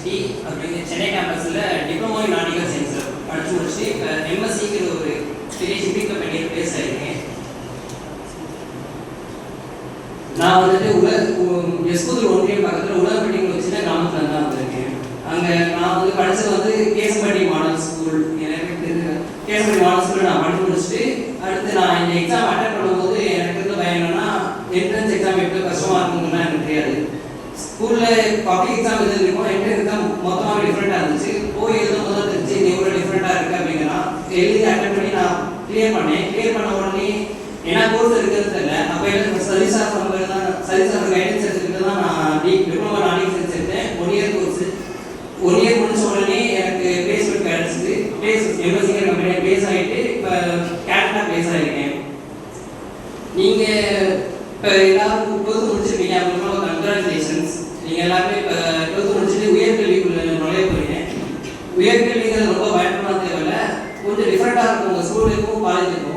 University அப்படிங்கிற Chennai கேம்பஸில் diploma in nautical சயின்ஸில் படித்து முடிச்சு இப்போ எம்எஸ்சிங்கிற ஒரு பெரிய ஷிப்பிங் கம்பெனியில் பேச இருக்கேன். நான் வந்துட்டு எஸ்கூதூர் ஒன்றியம் பக்கத்தில் உலகப்பட்டின்னு ஒரு சின்ன கிராமத்தில் தான் வந்திருக்கேன். அங்கே நான் படித்தது கேசம்பட்டி மாடல் ஸ்கூல். எனக்கு கேசம்பட்டி மாடல் ஸ்கூலில் நான் படித்து முடிச்சுட்டு அடுத்து நான் இந்த எக்ஸாம் அட்டன் பண்ணும்போது எனக்கு இருந்த பயம் என்னன்னா என்ட்ரன்ஸ் எக்ஸாம் எப்படி கஷ்டமாக இருக்குங்கன்னா எனக்கு தெரியாது. ஸ்கூலில் பப்ளிக் எக்ஸாம் எழுதிருக்கோம், என்ட்ரன்ஸ் எக்ஸாம் மொத்தமாக டிஃப்ரெண்ட்டாக இருந்துச்சு. போய் எழுதும் போது தெரிஞ்சு இது எவ்வளோ டிஃப்ரெண்ட்டாக இருக்குது அப்படிங்கிறா எழுதி அட்டன் பண்ணி நான் கிளியர் பண்ணேன். கிளியர் பண்ண உடனே என்ன கோர்ஸ் இருக்குன்னு தெரியல. அப்போ எனக்கு சர்வீஸாக கைடன்ஸ் எடுத்துக்கிட்டு தான் நான் டிப்ளமோ நாட்டிக்கல் சயின்ஸ் எடுத்தேன். 1 இயர் கோர்ஸ். 1 இயர் முடிச்ச உடனே எனக்கு பிளேஸ்மெண்ட் கிடச்சிது. எம்எஸ்சிங்கிற கம்பெனியாக பிளேஸ் ஆகிட்டு இப்போ கேனடா பிளேஸ் ஆகிருக்கேன். நீங்கள் இப்போ எல்லாரும் 12th முடிச்சிருக்கீங்க, அவங்களுக்குலாம் கங்க்ராச்சுலேஷன்ஸ். நீங்கள் எல்லாருமே இப்போ 12th முடிச்சுட்டு உயர்கல்விக்குள்ள நுழைய போகிறீங்க. உயர்கல்விங்கிறது ரொம்ப பயப்படலாம் தேவையில்லை, கொஞ்சம் டிஃப்ரெண்ட்டாக இருக்கும் உங்கள் ஸ்கூலுக்கும் காலேஜுக்கும்.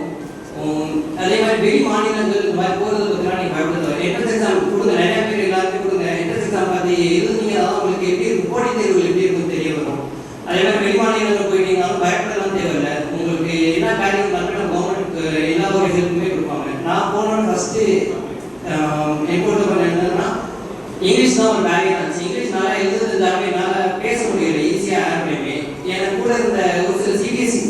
அதே மாதிரி வெளி மாநிலங்கள் இந்த மாதிரி போகிறத பற்றிலாம் நீங்கள் பயப்பட தேவை. என்ட்ரன்ஸ் எக்ஸாம் கொடுங்க, நிறையா பேர் எல்லாருமே கொடுங்க. என்ட்ரன்ஸ் எக்ஸாம் பார்த்து எழுதுனீங்க, அதான் உங்களுக்கு எப்படி இருக்கும், போட்டித் தேர்வுகள் எப்படி இருக்குன்னு தெரிய வரும். அதே மாதிரி வெளி மாநிலங்கள் போயிட்டீங்கன்னாலும் பயப்படலாம் தேவையில்லை. உங்களுக்கு என்ன காரியம் பண்ணணும் கவர்மெண்ட் எல்லா ஒரு ஹெல்ப்புமே கொடுப்பாங்க. நான் போனோன்னு ஃபஸ்ட்டு என்கொண்டு பண்ண என்னன்னா இங்கிலீஷ் தான் ஒரு பேரியர் ஆச்சு. இங்கிலீஷ் நல்லா எழுதுறதுக்காக என்னால் பேச முடியல ஈஸியாக யாருமே. எனக்கு கூட இருந்த ஒரு சில சிபிஎஸ்சி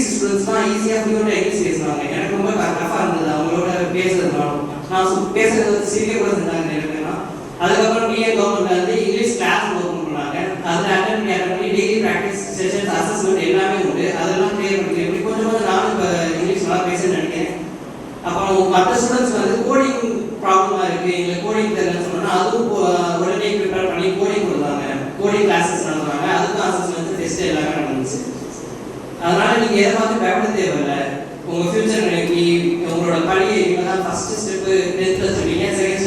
ஸ்டூடெண்ட்ஸ் தான் ஈஸியாக ஃப்ளூயண்ட்டாக இங்கிலீஷ் பேசுவாங்க. எனக்கு ரொம்ப டஃபாக இருந்தது அவங்களோட பேசுறதுனாலும். நான் பேசுறது சிரிக்க கூட செஞ்சாங்க எனக்குன்னா. அதுக்கப்புறம் பிஏ கவர்மெண்ட்ல இங்கிலீஷ் கிளாஸ் ஓப்பன் பண்ணாங்க. அதில் அட்டன் பண்ணி டெய்லி ப்ராக்டிஸ் செஷன்ஸ் அசஸ்மெண்ட் எல்லாமே உண்டு. அதெல்லாம் கிளியர் பண்ணிக்கிறேன். இப்படி கொஞ்சம் நானும் இப்போ இங்கிலீஷ் நல்லா பேசுன்னு நினைக்கிறேன். அப்புறம் மற்ற ஸ்டூடெண்ட்ஸ் கோடிங் ப்ராப்ளமாக இருக்குது, எங்களுக்கு கோடிங் தெரியலன்னு சொன்னால் அதுவும் உடனே ப்ரிப்பேர் பண்ணி கோடிங் கொடுத்தாங்க. கோடிங் கிளாஸஸ் நடத்துவாங்க. அதுக்கும் அசஸ்மெண்ட் டெஸ்ட் எல்லாமே நடந்துச்சு. அதனால் நீங்கள் எதை பார்த்து பயப்பட தேவையில்லை. உங்கள் ஃபியூச்சர் நினைக்கி உங்களோட பள்ளியை நீங்கள் தான் ஃபஸ்ட்டு ஸ்டெப்பு 10th சொன்னீங்க, செகண்ட்